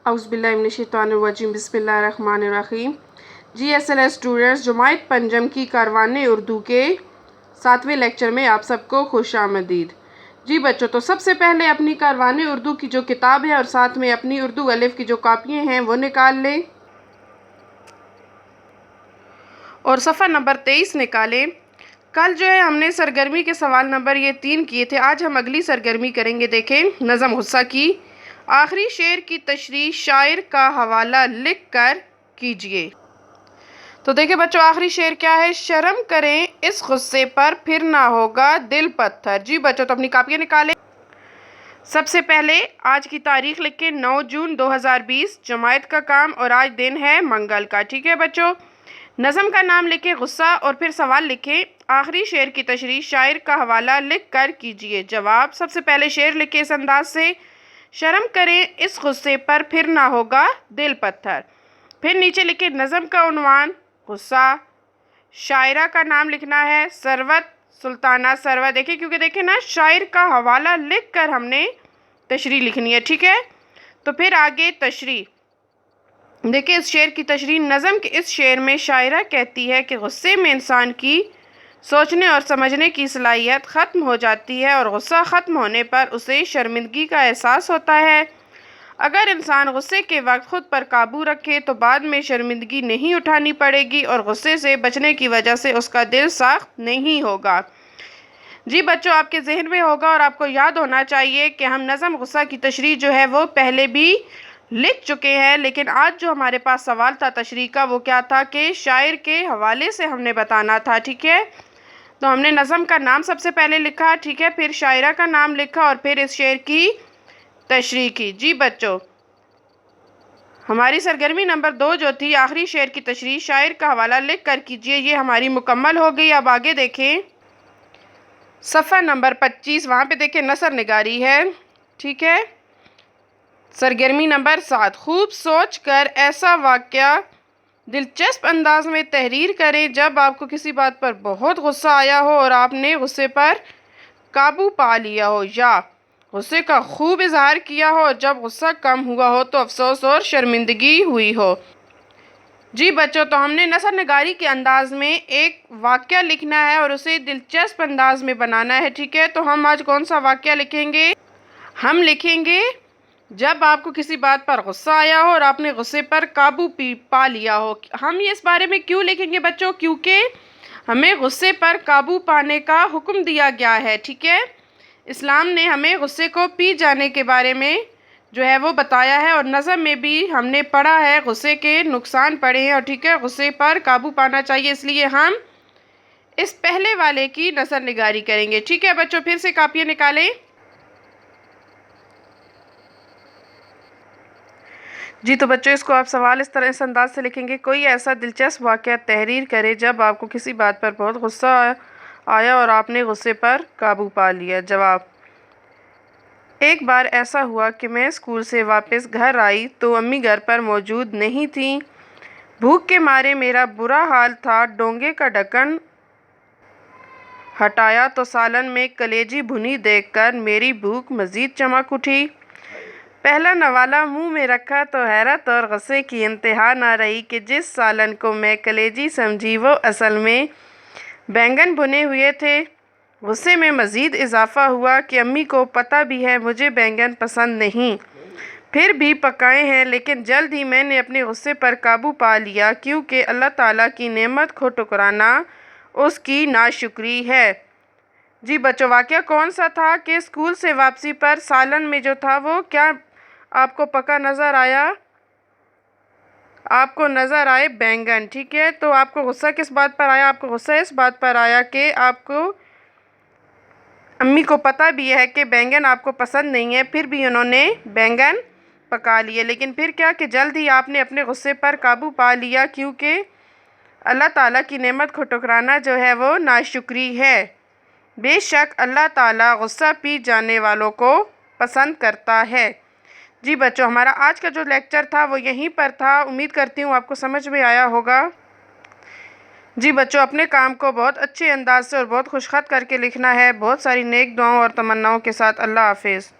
اعوذ باللہ من الشیطان الرجیم، بسم اللہ الرحمن الرحیم۔ GSLS اسٹوڈنٹس، جماعت پنجم کی کاروان اردو کے 7ویں لیکچر میں آپ سب کو خوش آمدید۔ جی بچوں، تو سب سے پہلے اپنی کاروان اردو کی جو کتاب ہے اور ساتھ میں اپنی اردو الف کی جو کاپیاں ہیں وہ نکال لیں اور صفحہ نمبر 23 نکالیں۔ کل جو ہے ہم نے سرگرمی کے سوال نمبر یہ 3 کیے تھے، آج ہم اگلی سرگرمی کریں گے۔ دیکھیں، نظم غصہ کی آخری شعر کی تشریح شاعر کا حوالہ لکھ کر کیجئے۔ تو دیکھیں بچوں، آخری شعر کیا ہے؟ شرم کریں اس غصے پر پھر نہ ہوگا دل پتھر۔ جی بچوں، تو اپنی کاپیاں نکالیں۔ سب سے پہلے آج کی تاریخ لکھیں 9 جون 2020، جماعت کا کام، اور آج دن ہے منگل کا۔ ٹھیک ہے بچوں، نظم کا نام لکھیں غصہ اور پھر سوال لکھیں آخری شعر کی تشریح شاعر کا حوالہ لکھ کر کیجئے۔ جواب، سب سے پہلے شعر لکھیں اس انداز سے، شرم کریں اس غصے پر پھر نہ ہوگا دل پتھر۔ پھر نیچے لکھیں نظم کا عنوان غصہ، شاعرہ کا نام لکھنا ہے ثروت سلطانہ ثروت۔ دیکھیں، کیونکہ دیکھیں نا، شاعر کا حوالہ لکھ کر ہم نے تشریح لکھنی ہے۔ ٹھیک ہے، تو پھر آگے تشریح دیکھیں اس شعر کی تشریح۔ نظم کے اس شعر میں شاعرہ کہتی ہے کہ غصے میں انسان کی سوچنے اور سمجھنے کی صلاحیت ختم ہو جاتی ہے اور غصہ ختم ہونے پر اسے شرمندگی کا احساس ہوتا ہے۔ اگر انسان غصے کے وقت خود پر قابو رکھے تو بعد میں شرمندگی نہیں اٹھانی پڑے گی اور غصے سے بچنے کی وجہ سے اس کا دل سخت نہیں ہوگا۔ جی بچوں، آپ کے ذہن میں ہوگا اور آپ کو یاد ہونا چاہیے کہ ہم نظم غصہ کی تشریح جو ہے وہ پہلے بھی لکھ چکے ہیں، لیکن آج جو ہمارے پاس سوال تھا تشریح کا وہ کیا تھا کہ شاعر کے حوالے سے ہم نے بتانا تھا۔ ٹھیک ہے، تو ہم نے نظم کا نام سب سے پہلے لکھا، ٹھیک ہے، پھر شاعرہ کا نام لکھا اور پھر اس شعر کی تشریح کی۔ جی بچوں، ہماری سرگرمی نمبر 2 جو تھی آخری شعر کی تشریح شاعر کا حوالہ لکھ کر کیجئے، یہ ہماری مکمل ہو گئی۔ اب آگے دیکھیں صفحہ نمبر 25، وہاں پہ دیکھیں نثر نگاری ہے۔ ٹھیک ہے، سرگرمی نمبر 7، خوب سوچ کر ایسا واقعہ دلچسپ انداز میں تحریر کریں جب آپ کو کسی بات پر بہت غصہ آیا ہو اور آپ نے غصے پر قابو پا لیا ہو، یا غصے کا خوب اظہار کیا ہو اور جب غصہ کم ہوا ہو تو افسوس اور شرمندگی ہوئی ہو۔ جی بچوں، تو ہم نے نثر نگاری کے انداز میں ایک واقعہ لکھنا ہے اور اسے دلچسپ انداز میں بنانا ہے۔ ٹھیک ہے، تو ہم آج کون سا واقعہ لکھیں گے؟ ہم لکھیں گے جب آپ کو کسی بات پر غصہ آیا ہو اور آپ نے غصے پر قابو پا لیا ہو۔ ہم یہ اس بارے میں کیوں لکھیں گے بچوں؟ کیونکہ ہمیں غصے پر قابو پانے کا حکم دیا گیا ہے۔ ٹھیک ہے، اسلام نے ہمیں غصے کو پی جانے کے بارے میں جو ہے وہ بتایا ہے، اور نظم میں بھی ہم نے پڑھا ہے غصے کے نقصان پڑھے ہیں، اور ٹھیک ہے، غصے پر قابو پانا چاہیے، اس لیے ہم اس پہلے والے کی نثر نگاری کریں گے۔ ٹھیک ہے بچوں، پھر سے کاپیاں نکالیں۔ جی تو بچوں، اس کو آپ سوال اس طرح اس انداز سے لکھیں گے، کوئی ایسا دلچسپ واقعہ تحریر کرے جب آپ کو کسی بات پر بہت غصہ آیا اور آپ نے غصے پر قابو پا لیا۔ جواب، ایک بار ایسا ہوا کہ میں اسکول سے واپس گھر آئی تو امی گھر پر موجود نہیں تھیں۔ بھوک کے مارے میرا برا حال تھا۔ ڈونگے کا ڈھکن ہٹایا تو سالن میں کلیجی بھنی دیکھ کر میری بھوک مزید چمک اٹھی۔ پہلا نوالہ منہ میں رکھا تو حیرت اور غصے کی انتہا نہ رہی کہ جس سالن کو میں کلیجی سمجھی وہ اصل میں بینگن بھنے ہوئے تھے۔ غصے میں مزید اضافہ ہوا کہ امی کو پتہ بھی ہے مجھے بینگن پسند نہیں، پھر بھی پکائے ہیں، لیکن جلد ہی میں نے اپنے غصے پر قابو پا لیا، کیونکہ اللہ تعالیٰ کی نعمت کو ٹکرانا اس کی ناشکری ہے۔ جی بچوں، واقعہ کون سا تھا کہ اسکول سے واپسی پر سالن میں جو تھا وہ کیا آپ کو پکا نظر آیا؟ آپ کو نظر آئے بینگن۔ ٹھیک ہے، تو آپ کو غصہ کس بات پر آیا؟ آپ کو غصہ اس بات پر آیا کہ آپ کو امی کو پتہ بھی ہے کہ بینگن آپ کو پسند نہیں ہے، پھر بھی انہوں نے بینگن پکا لیے، لیکن پھر کیا کہ جلد ہی آپ نے اپنے غصے پر قابو پا لیا، کیونکہ اللہ تعالیٰ کی نعمت کو ٹکرانا جو ہے وہ ناشکری ہے۔ بے شک اللہ تعالیٰ غصہ پی جانے والوں کو پسند کرتا ہے۔ جی بچوں، ہمارا آج کا جو لیکچر تھا وہ یہیں پر تھا، امید کرتی ہوں آپ کو سمجھ میں آیا ہوگا۔ جی بچوں، اپنے کام کو بہت اچھے انداز سے اور بہت خوش خط کر کے لکھنا ہے، بہت ساری نیک دعاؤں اور تمناؤں کے ساتھ۔ اللہ حافظ۔